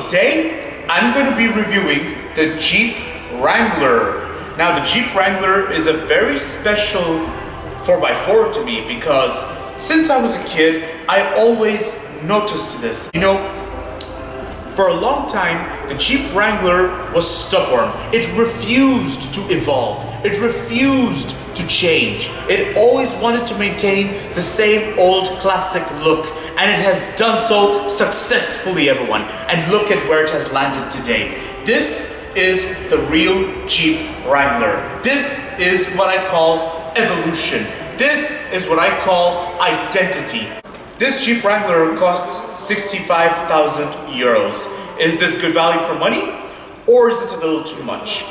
today I'm going to be reviewing the Jeep Wrangler. Now the Jeep Wrangler is a very special 4x4 to me because since I was a kid, I always noticed this. You know, for a long time, the Jeep Wrangler was stubborn. It refused to evolve. It refused to change. It always wanted to maintain the same old classic look, and it has done so successfully, everyone. And look at where it has landed today. This is the real Jeep Wrangler. This is what I call evolution. This is what I call identity. This Jeep Wrangler costs 65,000 euros. Is this good value for money, or is it a little too much?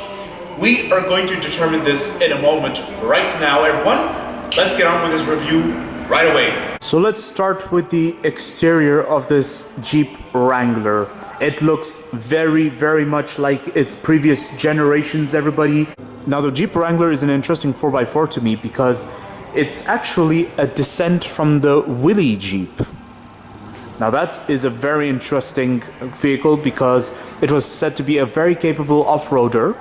We are going to determine this in a moment. Right now, everyone, let's get on with this review right away. So let's start with the exterior of this Jeep Wrangler. It looks very, very much like its previous generations, everybody. Now the Jeep Wrangler is an interesting 4x4 to me because it's actually a descent from the Willys Jeep. Now that is a very interesting vehicle because it was said to be a very capable off-roader,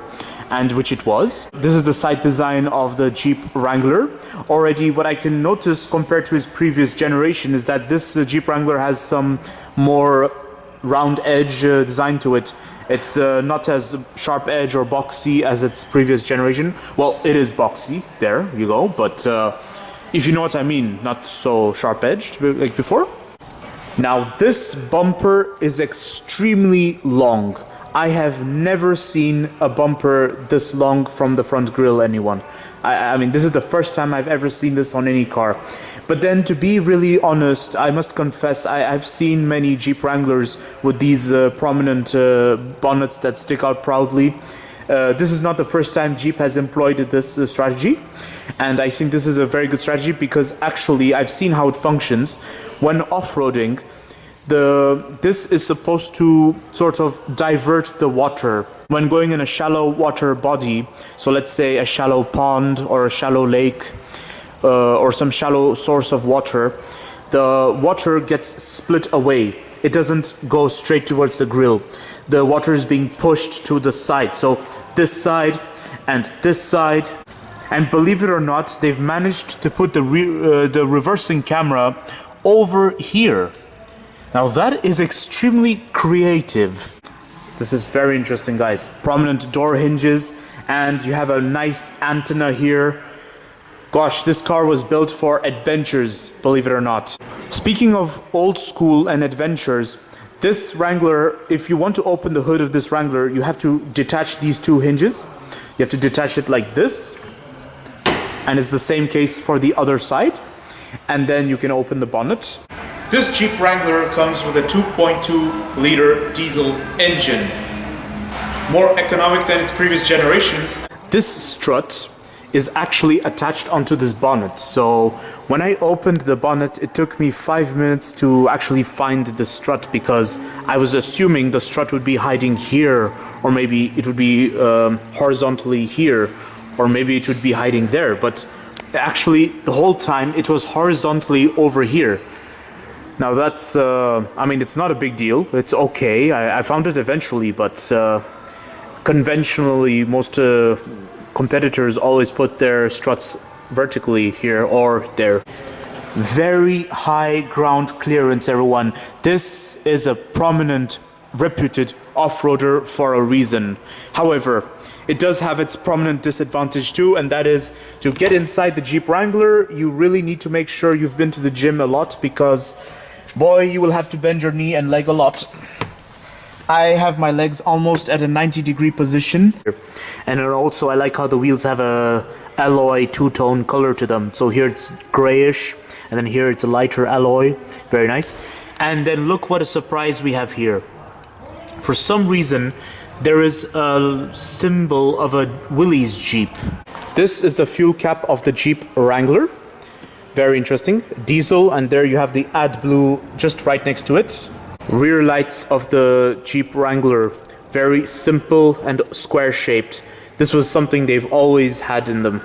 and which it was. This is the side design of the Jeep Wrangler. Already what I can notice compared to its previous generation is that this Jeep Wrangler has some more round edge design to it. It's not as sharp edge or boxy as its previous generation. Well, it is boxy, there you go, but if you know what I mean, not so sharp edged like before. Now this bumper is extremely long. I have never seen a bumper this long from the front grille, anyone. I mean, this is the first time I've ever seen this on any car. But then, to be really honest, I must confess, I've seen many Jeep Wranglers with these prominent bonnets that stick out proudly. This is not the first time Jeep has employed this strategy. And I think this is a very good strategy because actually I've seen how it functions. When off-roading, this is supposed to sort of divert the water. When going in a shallow water body, so let's say a shallow pond or a shallow lake or some shallow source of water, the water gets split away. It doesn't go straight towards the grill. The water is being pushed to the side. So this side and this side. And believe it or not, they've managed to put the reversing camera over here. Now that is extremely creative. This is very interesting, guys. Prominent door hinges, and you have a nice antenna here. Gosh, this car was built for adventures, believe it or not. Speaking of old school and adventures, this Wrangler, if you want to open the hood of this Wrangler, you have to detach these two hinges. You have to detach it like this. And it's the same case for the other side. And then you can open the bonnet. This Jeep Wrangler comes with a 2.2 liter diesel engine. More economic than its previous generations. This strut is actually attached onto this bonnet. So when I opened the bonnet, it took me 5 minutes to actually find the strut because I was assuming the strut would be hiding here, or maybe it would be horizontally here, or maybe it would be hiding there. But actually, the whole time it was horizontally over here. Now that's, I mean, it's not a big deal. It's okay. I found it eventually, but conventionally, most competitors always put their struts vertically here or there. Very high ground clearance, everyone. This is a prominent, reputed off-roader for a reason. However, it does have its prominent disadvantage too, and that is to get inside the Jeep Wrangler, you really need to make sure you've been to the gym a lot because boy, you will have to bend your knee and leg a lot. I have my legs almost at a 90-degree position. And also I like how the wheels have a alloy two-tone color to them. So here it's grayish, and then here it's a lighter alloy. Very nice. And then look what a surprise we have here. For some reason, there is a symbol of a Willys Jeep. This is the fuel cap of the Jeep Wrangler. Very interesting. Diesel, and there you have the AdBlue just right next to it. Rear lights of the Jeep Wrangler. Very simple and square shaped. This was something they've always had in them.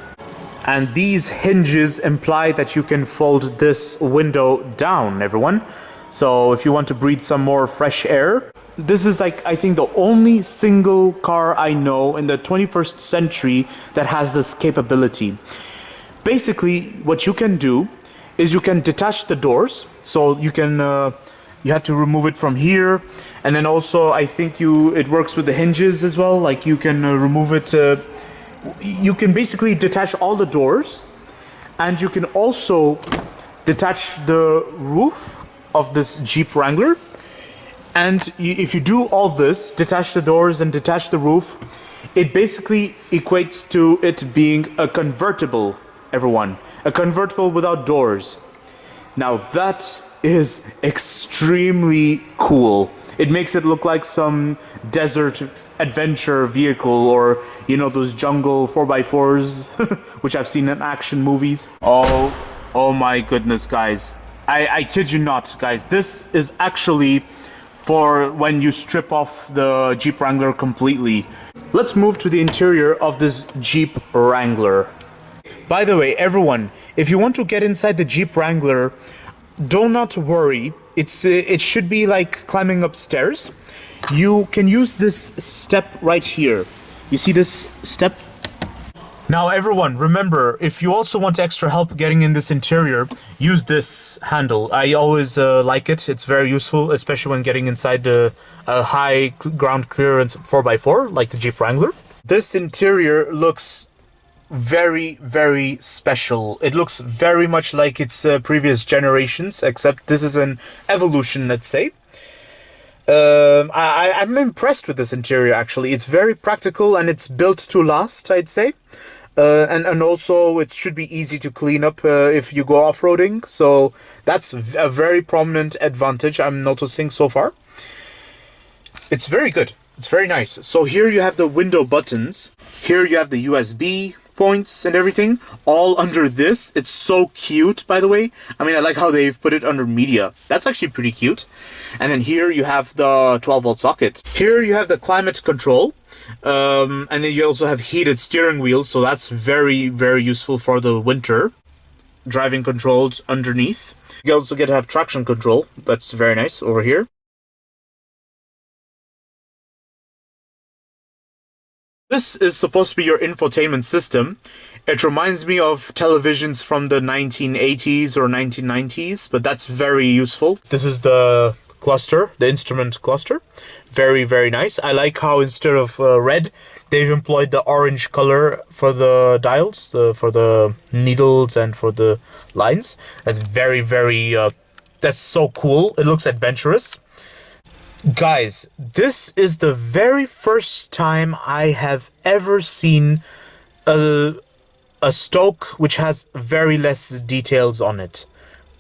And these hinges imply that you can fold this window down, everyone. So if you want to breathe some more fresh air, this is like, I think, the only single car I know in the 21st century that has this capability. Basically, what you can do is you can detach the doors. So you can, you have to remove it from here. And then also, I think it works with the hinges as well. Like you can remove it, you can basically detach all the doors. And you can also detach the roof of this Jeep Wrangler. And if you do all this, detach the doors and detach the roof, it basically equates to it being a convertible, everyone. A convertible without doors. Now that is extremely cool. It makes it look like some desert adventure vehicle, or, you know, those jungle 4x4s, which I've seen in action movies. Oh my goodness, guys. I kid you not, guys. This is actually for when you strip off the Jeep Wrangler completely. Let's move to the interior of this Jeep Wrangler. By the way, everyone, if you want to get inside the Jeep Wrangler, do not worry. It should be like climbing upstairs. You can use this step right here. You see this step? Now everyone, remember, if you also want extra help getting in this interior, use this handle. I always like it. It's very useful, especially when getting inside a high ground clearance 4x4, like the Jeep Wrangler. This interior looks very, very special. It looks very much like its previous generations, except this is an evolution, let's say. I'm impressed with this interior, actually. It's very practical and it's built to last, I'd say. And also it should be easy to clean up if you go off-roading. So that's a very prominent advantage I'm noticing so far. It's very good. It's very nice. So here you have the window buttons. Here you have the USB points and everything, all under this. It's so cute, by the way. I mean, I like how they've put it under media. That's actually pretty cute. And then here you have the 12-volt socket. Here you have the climate control. And then you also have heated steering wheel, so that's very, very useful for the winter. Driving controls underneath. You also get to have traction control. That's very nice over here. This is supposed to be your infotainment system. It reminds me of televisions from the 1980s or 1990s, but that's very useful. This is the cluster, the instrument cluster. Very, very nice. I like how instead of red, they've employed the orange color for the dials, for the needles and for the lines. That's very, very, that's so cool. It looks adventurous. Guys, this is the very first time I have ever seen a Stoke which has very less details on it.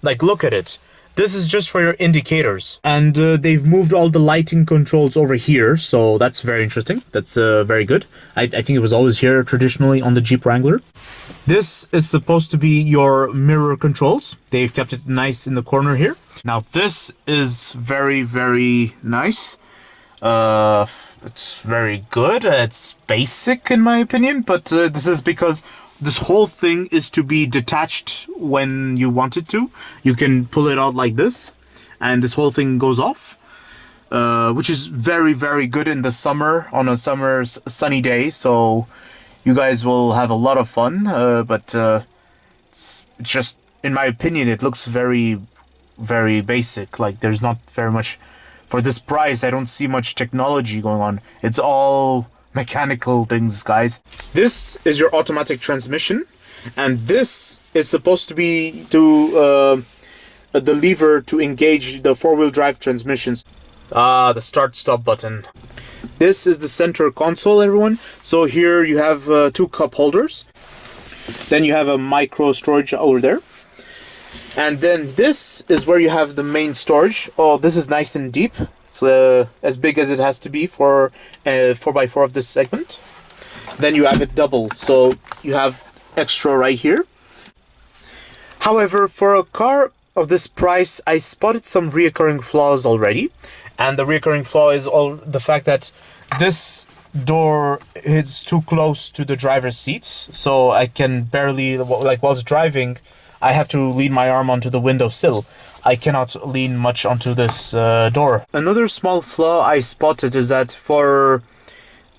Like, look at it. This is just for your indicators. And they've moved all the lighting controls over here, so that's very interesting. That's very good. I think it was always here traditionally on the Jeep Wrangler. This is supposed to be your mirror controls. They've kept it nice in the corner here. Now this is very, very nice. It's very good. It's basic in my opinion, but this is because this whole thing is to be detached when you want it to. You can pull it out like this, and this whole thing goes off, which is very, very good in the summer, on a summer's sunny day. So you guys will have a lot of fun, but it's just, in my opinion, it looks very, very basic. Like, there's not very much, for this price, I don't see much technology going on. It's all mechanical things, guys. This is your automatic transmission, and this is supposed to be the lever to engage the four-wheel drive transmissions. The start-stop button. This is the center console, everyone. So here you have two cup holders. Then you have a micro storage over there. And then this is where you have the main storage. Oh, this is nice and deep. It's as big as it has to be for a 4x4 of this segment. Then you have it double, so you have extra right here. However, for a car of this price, I spotted some reoccurring flaws already. And the reoccurring flaw is the fact that this door is too close to the driver's seat. So I can barely, like whilst driving, I have to lean my arm onto the windowsill. I cannot lean much onto this door. Another small flaw I spotted is that for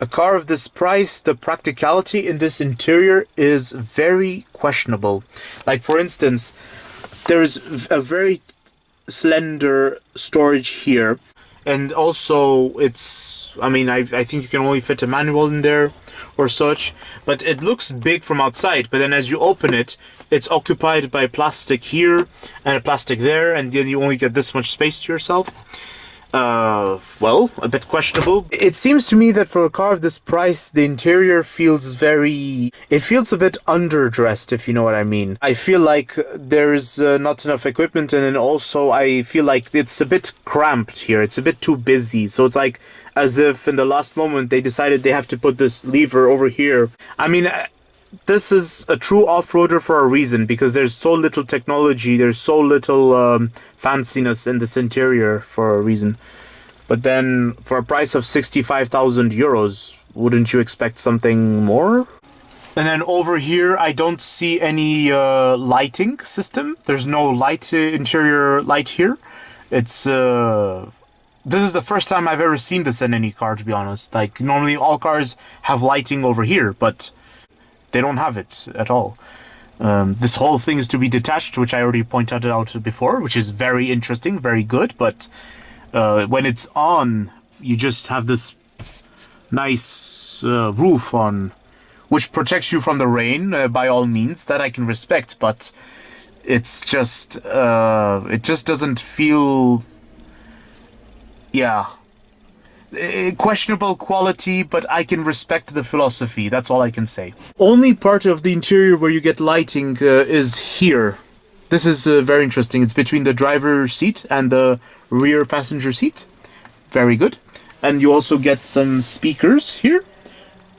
a car of this price, the practicality in this interior is very questionable. Like, for instance, there's a very slender storage here, and also it's, I mean, I think you can only fit a manual in there or such, but it looks big from outside, but then as you open it, it's occupied by plastic here and a plastic there, and then you only get this much space to yourself. Well, a bit questionable. It seems to me that for a car of this price, the interior feels it feels a bit underdressed, if you know what I mean. I feel like there's not enough equipment, and then also I feel like it's a bit cramped here. It's a bit too busy, so it's like as if in the last moment they decided they have to put this lever over here. I mean, this is a true off-roader for a reason, because there's so little technology, there's so little fanciness in this interior for a reason. But then, for a price of 65,000 euros, wouldn't you expect something more? And then over here, I don't see any lighting system. There's no interior light here. It's this is the first time I've ever seen this in any car, to be honest. Like, normally all cars have lighting over here, but they don't have it at all. This whole thing is to be detached, which I already pointed out before, which is very interesting, very good, but when it's on, you just have this nice roof on, which protects you from the rain, by all means. That I can respect, but it's just, it just doesn't feel, yeah, questionable quality, but I can respect the philosophy. That's all I can say. Only part of the interior where you get lighting is here. This is very interesting. It's between the driver's seat and the rear passenger seat. Very good. And you also get some speakers here.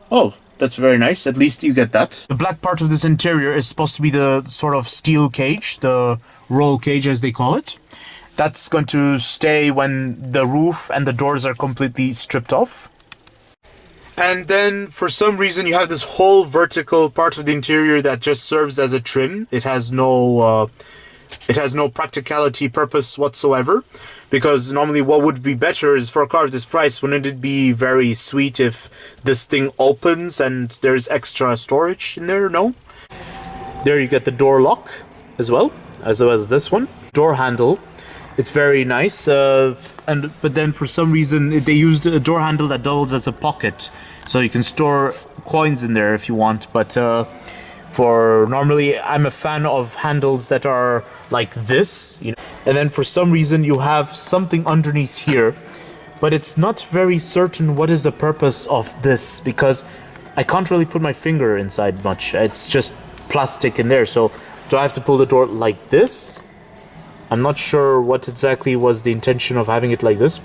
Oh, that's very nice. At least you get that. The black part of this interior is supposed to be the sort of steel cage, the roll cage as they call it. That's going to stay when the roof and the doors are completely stripped off. And then, for some reason, you have this whole vertical part of the interior that just serves as a trim. It has no practicality purpose whatsoever. Because normally what would be better is, for a car of this price, wouldn't it be very sweet if this thing opens and there's extra storage in there? No? There you get the door lock as well as this one. Door handle. It's very nice, but then for some reason they used a door handle that doubles as a pocket, so you can store coins in there if you want. But for normally, I'm a fan of handles that are like this, you know. And then for some reason you have something underneath here, but it's not very certain what is the purpose of this, because I can't really put my finger inside much. It's just plastic in there. So do I have to pull the door like this? I'm not sure what exactly was the intention of having it like this,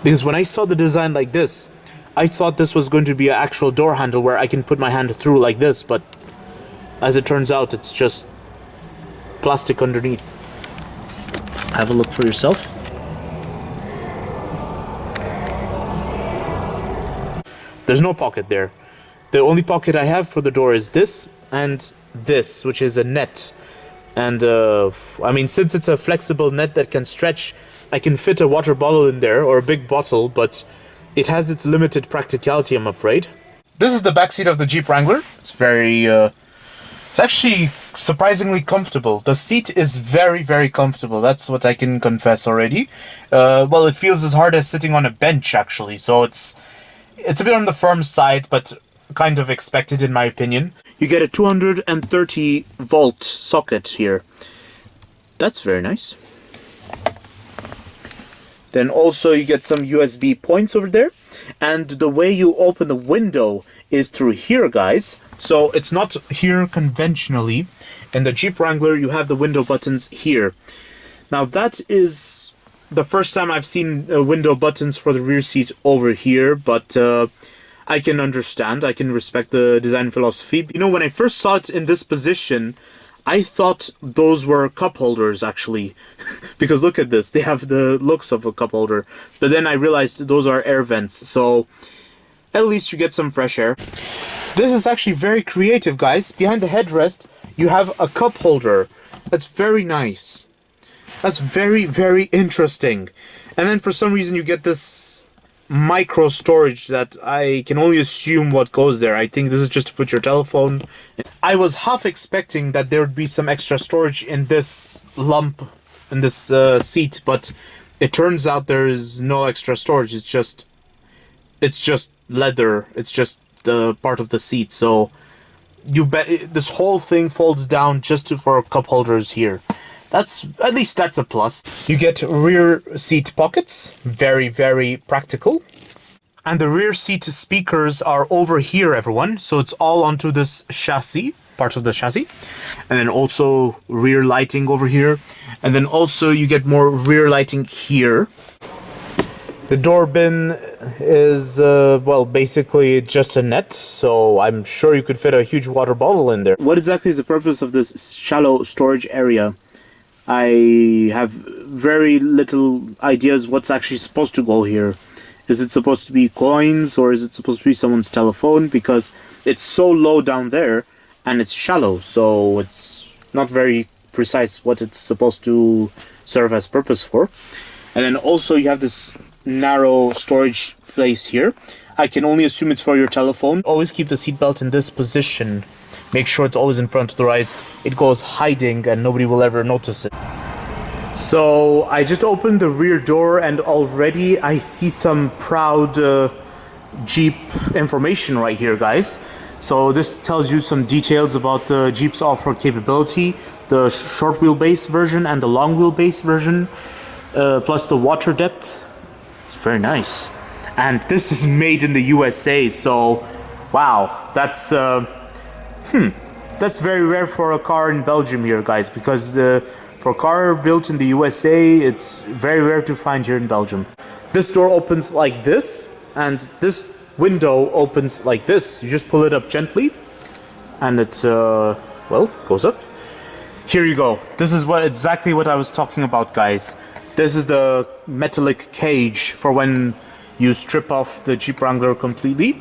because when I saw the design like this, I thought this was going to be an actual door handle where I can put my hand through like this, but as it turns out, it's just plastic underneath. Have a look for yourself. There's no pocket there. The only pocket I have for the door is this and this, which is a net. And I mean, since it's a flexible net that can stretch, I can fit a water bottle in there, or a big bottle, but it has its limited practicality, I'm afraid. This is the backseat of the Jeep Wrangler. It's very, it's actually surprisingly comfortable. The seat is very, very comfortable. That's what I can confess already. Well, it feels as hard as sitting on a bench, actually, so it's a bit on the firm side, but kind of expected in my opinion. You get a 230 volt socket here. That's very nice. Then also you get some USB points over there. And the way you open the window is through here, guys. So it's not here conventionally. In the Jeep Wrangler, you have the window buttons here. Now that is the first time I've seen window buttons for the rear seat over here, but I can understand, I can respect the design philosophy. You know, when I first saw it in this position, I thought those were cup holders, actually. Because look at this, they have the looks of a cup holder. But then I realized those are air vents, so at least you get some fresh air. This is actually very creative, guys. Behind the headrest, you have a cup holder. That's very nice. That's very, very interesting. And then for some reason you get this micro storage that I can only assume what goes there. I think this is just to put your telephone. I was half expecting that there would be some extra storage in this lump, in this seat, but it turns out there is no extra storage. It's just leather. It's just the part of the seat. So you bet this whole thing folds down just for cup holders here. At least that's a plus. You get rear seat pockets, very, very practical. And the rear seat speakers are over here, everyone. So it's all onto this chassis, part of the chassis. And then also rear lighting over here. And then also you get more rear lighting here. The door bin is, well, basically just a net, so I'm sure you could fit a huge water bottle in there. What exactly is the purpose of this shallow storage area? I have very little ideas what's actually supposed to go here. Is it supposed to be coins, or is it supposed to be someone's telephone? Because it's so low down there, and it's shallow, so it's not very precise what it's supposed to serve as purpose for. And then also you have this narrow storage place here. I can only assume it's for your telephone. Always keep the seatbelt in this position. Make sure it's always in front of the eyes. It goes hiding and nobody will ever notice it. So I just opened the rear door and already I see some proud Jeep information right here, guys. So this tells you some details about the Jeep's off-road capability, the short wheelbase version and the long wheelbase version, plus the water depth. It's very nice. And this is made in the USA, so wow, that's very rare for a car in Belgium here, guys, because for a car built in the USA, it's very rare to find here in Belgium. This door opens like this, and this window opens like this. You just pull it up gently, and it, well, goes up. Here you go. This is exactly what I was talking about, guys. This is the metallic cage for when you strip off the Jeep Wrangler completely.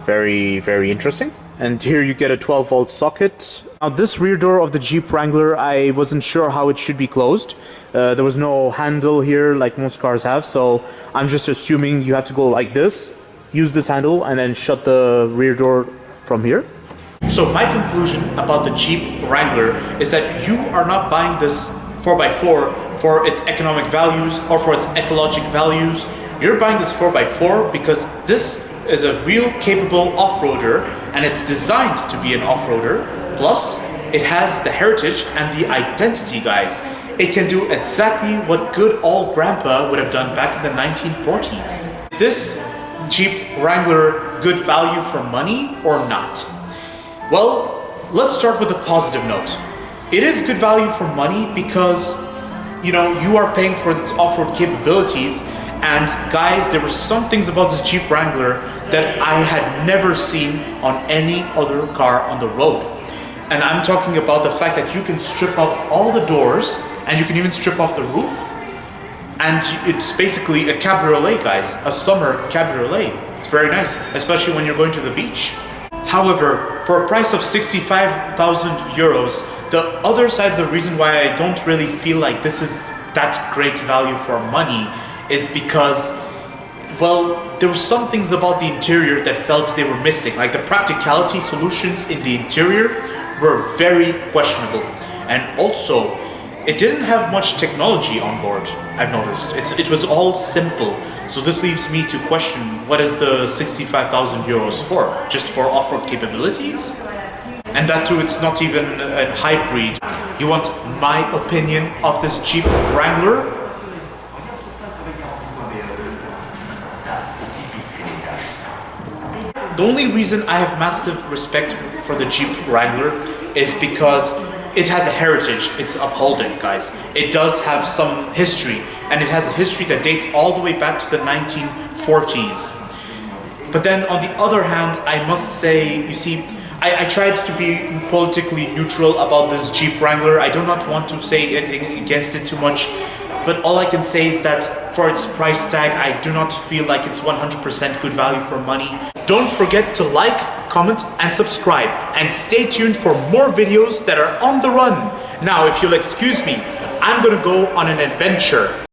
Very, very interesting. And here you get a 12-volt socket. Now this rear door of the Jeep Wrangler, I wasn't sure how it should be closed. There was no handle here like most cars have, so I'm just assuming you have to go like this, use this handle, and then shut the rear door from here. So my conclusion about the Jeep Wrangler is that you are not buying this 4x4 for its economic values or for its ecologic values. You're buying this 4x4 because this is a real capable off-roader and it's designed to be an off-roader. Plus, it has the heritage and the identity, guys. It can do exactly what good old grandpa would have done back in the 1940s. Is this Jeep Wrangler good value for money or not? Well, let's start with a positive note. It is good value for money because, you know, you are paying for its off-road capabilities. And guys, there were some things about this Jeep Wrangler that I had never seen on any other car on the road. And I'm talking about the fact that you can strip off all the doors and you can even strip off the roof. And it's basically a cabriolet, guys, a summer cabriolet. It's very nice, especially when you're going to the beach. However, for a price of 65,000 euros, the other side of the reason why I don't really feel like this is that great value for money is because, well, there were some things about the interior that felt they were missing. Like the practicality solutions in the interior were very questionable. And also, it didn't have much technology on board, I've noticed. It was all simple. So this leaves me to question, what is the 65,000 euros for? Just for off-road capabilities? And that too, it's not even a hybrid. You want my opinion of this Jeep Wrangler? The only reason I have massive respect for the Jeep Wrangler is because it has a heritage it's upholding, guys. It does have some history, and it has a history that dates all the way back to the 1940s. But then on the other hand, I must say, you see, I tried to be politically neutral about this Jeep Wrangler. I do not want to say anything against it too much, but all I can say is that for its price tag, I do not feel like it's 100% good value for money. Don't forget to like, comment, and subscribe. And stay tuned for more videos that are on the run. Now, if you'll excuse me, I'm gonna go on an adventure.